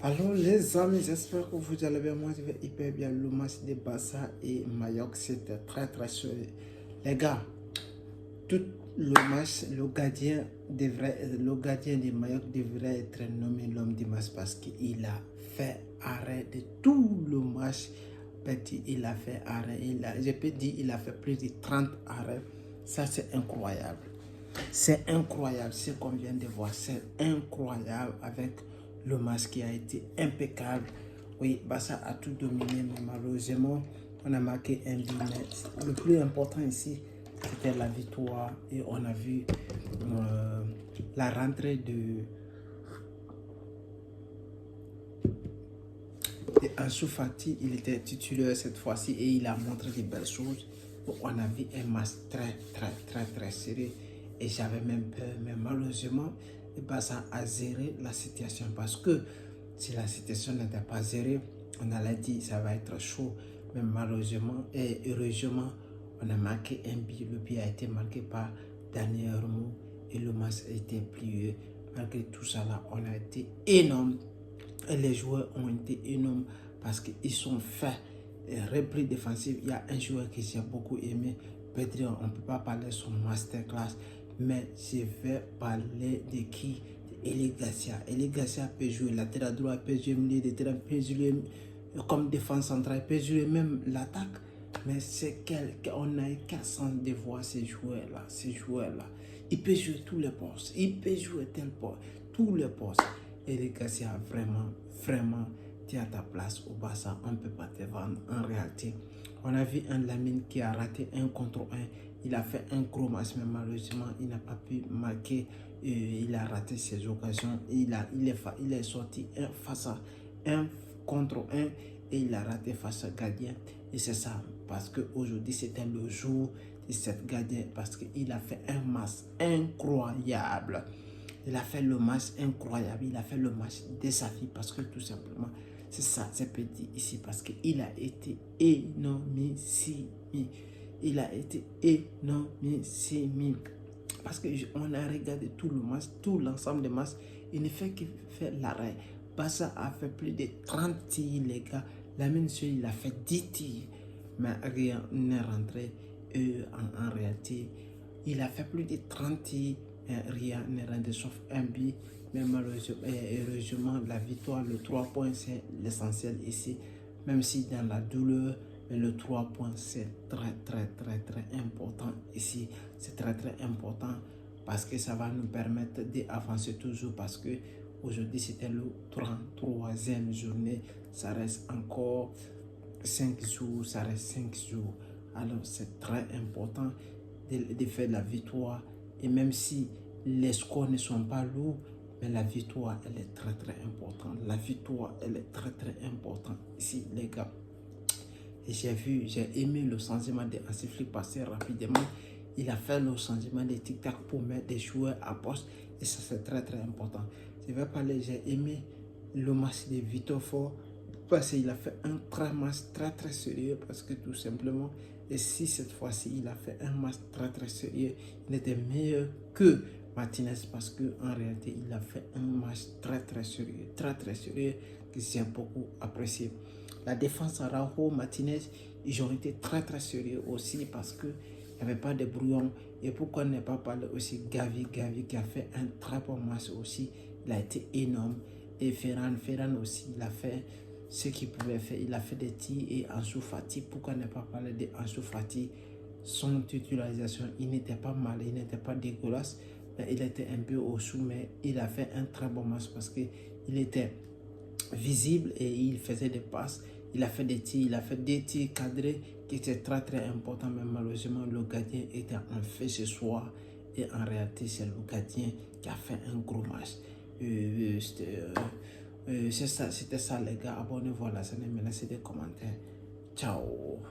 Alors les amis, j'espère que vous allez bien. Moi je vais hyper bien. Le match de Barça et Mallorca, c'était très solide. Les gars, tout le match, le gardien de Mallorca devrait être nommé l'homme du match parce qu'il a fait arrêt de tout le match. Petit, il a fait arrêt. Je peux dire il a fait plus de 30 arrêts. Ça c'est incroyable. C'est incroyable ce qu'on vient de voir. C'est incroyable avec le match qui a été impeccable. Oui, Barça a tout dominé, mais malheureusement, on a marqué un but. Le plus important ici, c'était la victoire. Et on a vu la rentrée de Ansu Fati. Il était titulaire cette fois-ci et il a montré de belles choses. On a vu un match très serré. Et j'avais même peur, mais malheureusement, Barça a géré la situation parce que si la situation n'était pas gérée, on allait dire ça va être chaud. Mais malheureusement et heureusement, on a marqué un but. Le but a été marqué par Daniel Olmo et le match a été plié. Malgré tout ça, là, on a été énorme. Et les joueurs ont été énormes parce qu'ils sont faits. Repris défensif, il y a un joueur que j'ai beaucoup aimé. Pedri, on ne peut pas parler de son masterclass, mais je vais parler de qui? Eli Garcia. Eli Garcia peut jouer latéral droit, peut jouer milieu de terrain, peut jouer comme défense centrale, peut jouer même l'attaque. Mais c'est qu'on a eu qu'à s'en devoir ces joueurs-là. Il peut jouer tous les postes. Il peut jouer tel poste, tous les postes. Eli Garcia, vraiment, tu es à ta place au Barça. On ne peut pas te vendre en réalité. On a vu un Lamine qui a raté 1 contre 1. Il a fait un gros match, mais malheureusement, il n'a pas pu marquer. Il a raté ses occasions. Il est sorti face à 1 contre 1 et il a raté face à gardien. Et c'est ça, parce qu'aujourd'hui, c'était le jour de cette gardien, parce qu'il a fait un match incroyable. Il a fait le match incroyable. Il a fait le match de sa vie parce que tout simplement, c'est ça, c'est petit ici parce qu'il a été énormissime. Il a été énormissime. Parce qu'on a regardé tout le match, tout l'ensemble des matchs. Il ne fait que faire l'arrêt. Barça a fait plus de 30 tirs, les gars. Lamine Yamal, il a fait 10 tirs. Mais rien n'est rentré en réalité. Il a fait plus de 30 tirs. Rien n'est rentré sauf un but. Mais malheureusement, heureusement, la victoire, le 3 points, c'est l'essentiel ici. Même si dans la douleur, mais le 3 points, c'est très important ici. C'est très important parce que ça va nous permettre d'avancer toujours parce que aujourd'hui, c'était le 33e journée. Ça reste encore 5 jours, ça reste 5 jours. Alors, c'est très important de faire la victoire. Et même si les scores ne sont pas lourds, mais la victoire, elle est très importante. La victoire, elle est très importante ici, les gars. Et j'ai aimé le changement de Hansi Flick passer rapidement. Il a fait le changement de tic-tac pour mettre des joueurs à poste. Et ça, c'est très important. Je vais parler, j'ai aimé le match de Vitor Fort parce qu'il a fait un match très sérieux parce que tout simplement, et si cette fois-ci, il a fait un match très sérieux, il était meilleur que Martinez parce qu'en réalité, il a fait un match très sérieux que j'ai beaucoup apprécié. La défense Araujo, Martinez, ils ont été très sérieux aussi parce que il n'y avait pas de brouillon. Et pourquoi ne pas parler aussi Gavi qui a fait un très bon match aussi. Il a été énorme. Et Ferran aussi, il a fait ce qu'il pouvait faire. Il a fait des tirs et Ansu Fati. Pourquoi ne pas parler de Ansu Fati? Son titularisation, il n'était pas mal, il n'était pas dégueulasse. Mais il était un peu au-dessous, mais il a fait un très bon match parce qu'il était visible et il faisait des passes. Il a fait des tirs cadrés qui étaient très importants, mais malheureusement le gardien était en fait ce soir et en réalité c'est le gardien qui a fait un gros match. C'était ça les gars, abonnez-vous à la chaîne et laissez des commentaires. Ciao.